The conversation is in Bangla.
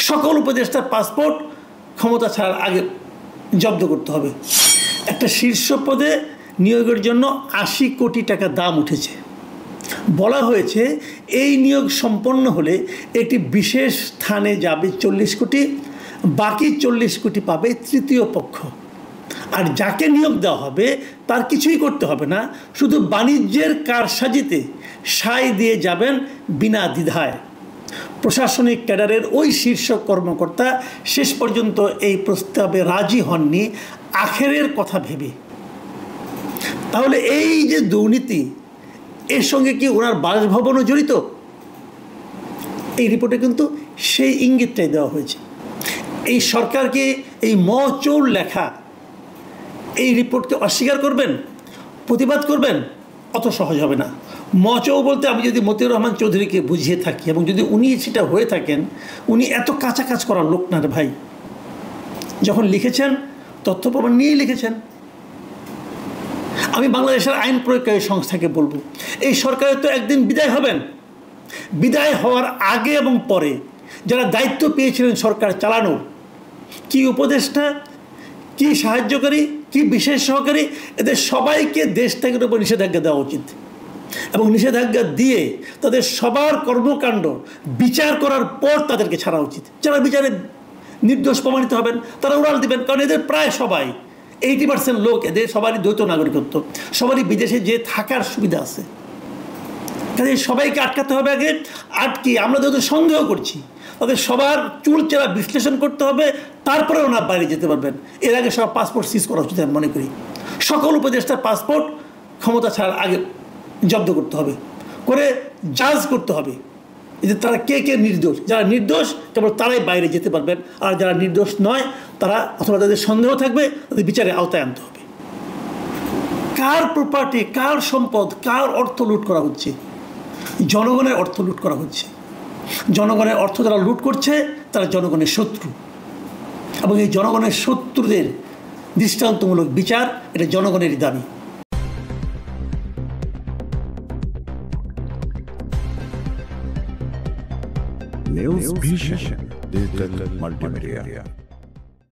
সকল উপদেষ্টার পাসপোর্ট ক্ষমতা ছাড়ার আগে জব্দ করতে হবে। একটা শীর্ষ পদে নিয়োগের জন্য ৮০ কোটি টাকা দাম উঠেছে। বলা হয়েছে এই নিয়োগ সম্পন্ন হলে একটি বিশেষ স্থানে যাবে ৪০ কোটি, বাকি ৪০ কোটি পাবে তৃতীয় পক্ষ। আর যাকে নিয়োগ দেওয়া হবে তার কিছুই করতে হবে না, শুধু বাণিজ্যের কারসাজিতে সায় দিয়ে যাবেন বিনা দ্বিধায়। প্রশাসনিক ক্যাডারের ওই শীর্ষ কর্মকর্তা শেষ পর্যন্ত এই প্রস্তাবে রাজি হননি আখেরের কথা ভেবে। তাহলে এই যে দুর্নীতি, এর সঙ্গে কি ওনার বাসভবনও জড়িত? এই রিপোর্টে কিন্তু সেই ইঙ্গিতটাই দেওয়া হয়েছে। এই সরকারকে এই মচৌর লেখা এই রিপোর্টকে অস্বীকার করবেন, প্রতিবাদ করবেন, অত সহজ হবে না। মচৌ বলতে আমি যদি মতিউর রহমান চৌধুরীকে বুঝিয়ে থাকি, এবং যদি উনি সেটা হয়ে থাকেন, উনি এত কাঁচা কাজ করার লোক না রে ভাই। যখন লিখেছেন তথ্য প্রমাণ নিয়েই লিখেছেন। আমি বাংলাদেশের আইন প্রয়োগকারী সংস্থাকে বলবো, এই সরকারের তো একদিন বিদায় হবেন। বিদায় হওয়ার আগে এবং পরে যারা দায়িত্ব পেয়েছিলেন সরকার চালানোর, কি উপদেষ্টা, কি সাহায্যকারী, কি বিশেষ সহকারী, এদের সবাইকে দেশ ত্যাগের উপর নিষেধাজ্ঞা দেওয়া উচিত। এবং নিষেধাজ্ঞা দিয়ে তাদের সবার কর্মকাণ্ড বিচার করার পর তাদেরকে ছাড়া উচিত। যারা বিচারে নির্দোষ প্রমাণিত হবেন তারা উড়াল দিবেন, কারণ এদের প্রায় সবাই 80% লোক, এদের সবারই দ্বৈত নাগরিকত্ব, সবারই বিদেশে যে থাকার সুবিধা আছে। কাজে সবাইকে আটকাতে হবে আগে। আটকে আমরা যত সন্দেহ করছি তাদের সবার চুলচেরা বিশ্লেষণ করতে হবে, তারপরে ওনার বাইরে যেতে পারবেন। এর আগে সব পাসপোর্ট সিজ করা উচিত আমি মনে করি। সকল উপদেষ্টার পাসপোর্ট ক্ষমতা ছাড়ার আগে জব্দ করতে হবে, করে জাজ করতে হবে যে তারা কে কে নির্দোষ। যারা নির্দোষ কেবল তারাই বাইরে যেতে পারবেন, আর যারা নির্দোষ নয় তারা, অথবা তাদের সন্দেহ থাকবে, তাদের বিচারে আওতায় আনতে হবে। কার প্রপার্টি, কার সম্পদ, কার অর্থ লুট করা হচ্ছে? জনগণের অর্থ লুট করা হচ্ছে। জনগণের অর্থ যারা লুট করছে তারা জনগণের শত্রু, এবং এই জনগণের শত্রুদের দৃষ্টান্তমূলক বিচার, এটা জনগণেরই দাবি। News Vision Digital Multimedia.